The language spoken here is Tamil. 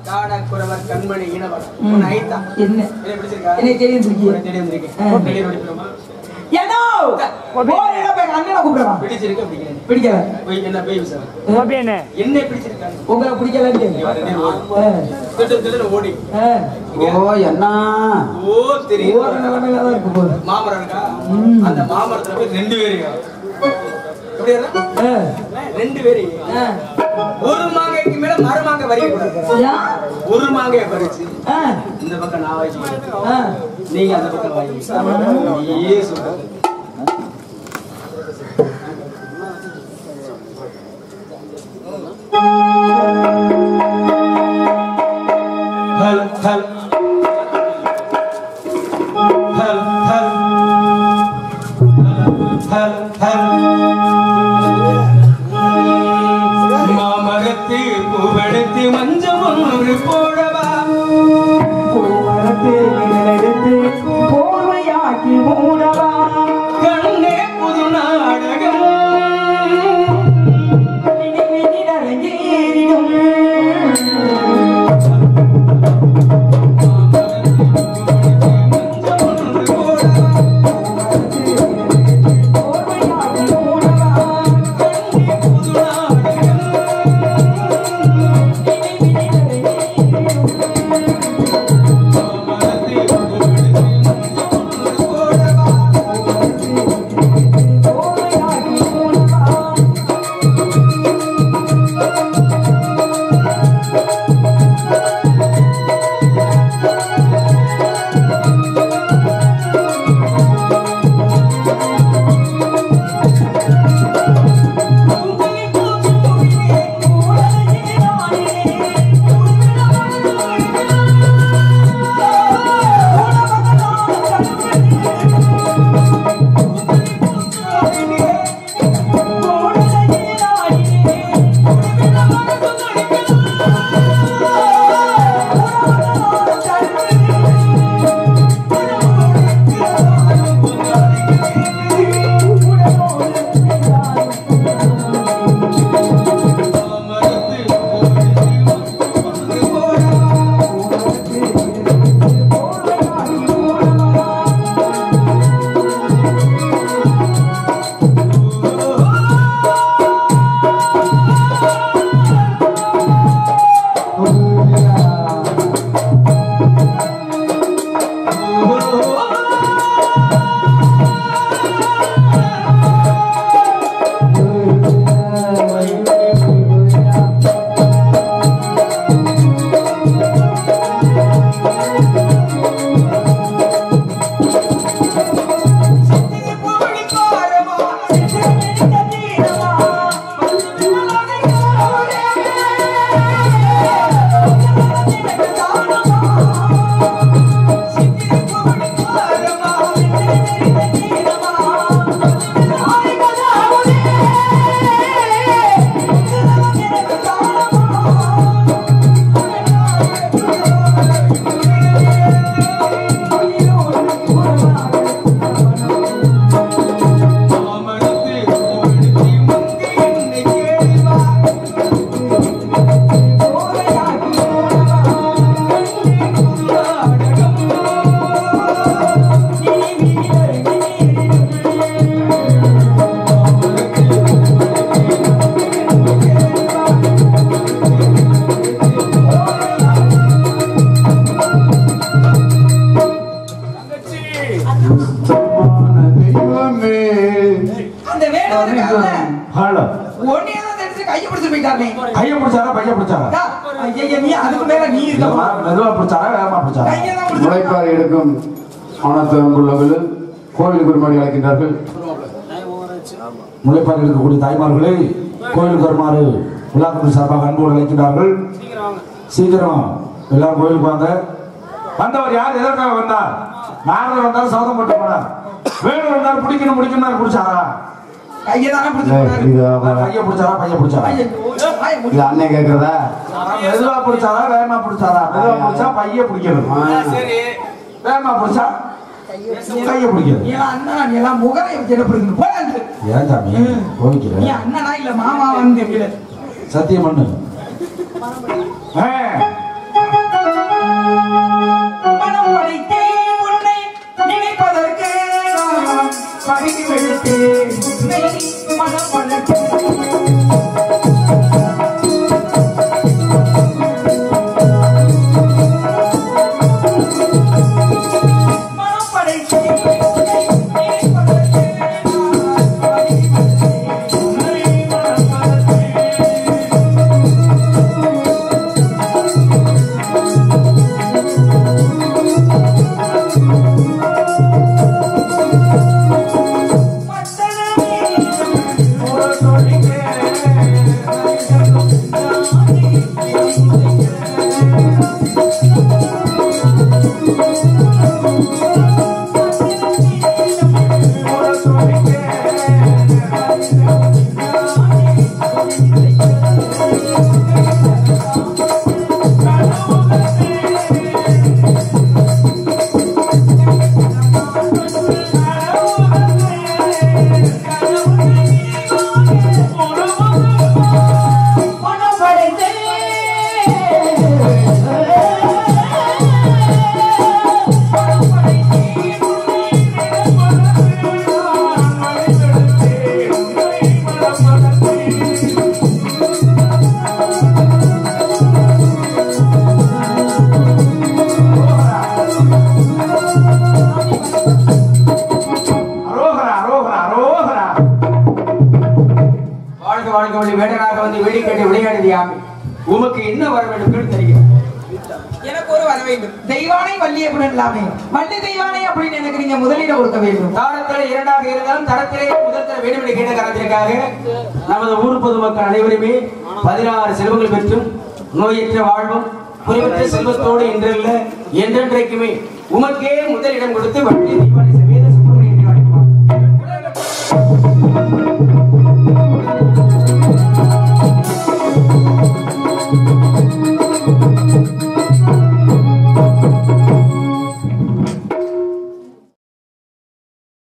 காடக்குறவர் கண்மணி இனவர் உன் ஐதா என்ன என்ன பிடிச்சிருக்கா என்ன தெரியும் தேடி வந்திருக்கேன் தேடி ஓடிறோமா ஏனோ போறேல போய் அண்ணனை கூப்பிடுறா பிடிச்சிருக்கா பிடிக்கல போய் என்ன போய் விசார ஓபேனே என்ன பிடிச்சிருக்கா உங்களை பிடிக்கலன்னு திட்டு ஓடி ஓ என்ன ஓ தெரியும் ஒரு நிலைமையில தான் இருக்கு போகுது மாமரம் இருக்கா அந்த மாமரத்துல போய் ரெண்டு பேர் ரெண்டு பேரு ஒரு மாங்காய்க்கு மேல மர மாங்காய் வரைய கூடாது ஒரு மாங்காயை பறிச்சு இந்த பக்கம் நான் வாங்கிக்கிறேன் நீங்க அந்த பக்கம் வாங்கி மாமரத்து பூவெடுத்து மஞ்சள் ஒன்று போடவா பூமரத்து எடுத்து போர்வையாக்கி மூடவா கண்ணே புது நாடகம் நிறைஞ்சேறிடும் முளைப்பாறை எடுக்கும் ஆனந்தங்குள்ளவர்கள் கோயில் பெருமாடி அழைக்கின்றார்கள். முளைப்பாறை எடுக்கக்கூடிய தாய்மார்களை கோயிலுக்கு வருமாறு விழாக்கள் சார்பாக அன்போடு அழைக்கின்றார்கள். சீக்கிரம் எல்லாரும் கோயிலுக்கு வாங்க. வந்தவர் யார் எதற்காக வந்தார்? நாரதர் வந்தாலும் சபதம் போட்டு போனார். வேணும் வந்தார் பிடிக்கணும் முடிக்கணும் பிடிச்சாரா? அண்ணன் கேக்குறதா மெதுவா பிடிச்சாரா வேகமா பிடிச்சாரா? மெதுவா பிடிச்சா பைய பிடிக்கணும், வேகமா பிடிச்சா கைய பிடிக்கணும். ஏன் சாமி கோவிக்கிறேன்? அண்ணனா இல்ல மாமா வந்து சத்தியம் பண்ணு. மனம் படைத்தேன் உன்னை நினைப்பதற்கு நான் பகைத்து விழுத்தேன் உன்னை மனம் படைத்தேன் வேடனாக வந்து வேடிக்கை விளையாடுதியாம் உமக்கு என்ன வர வேண்டும் தெரியும் எனக்கு ஒரு வர வேண்டும் தெய்வானை வள்ளி அப்படின்னு இல்லாமே வள்ளி தெய்வானை அப்படின்னு எனக்கு நீங்க முதலீடு கொடுக்க வேண்டும் தாரத்திலே இரண்டாக இருந்தாலும் தரத்திலே முதல் தர வேண்டும் என்று கேட்ட காரணத்திற்காக நமது ஊர் பொதுமக்கள் அனைவருமே 16 செல்வங்கள் பெற்றும் நோயற்ற வாழ்வும் குறைவற்ற செல்வத்தோடு இன்றல்ல என்றென்றைக்குமே உமக்கே முதலிடம் கொடுத்து வள்ளி தெய்வானை சமேத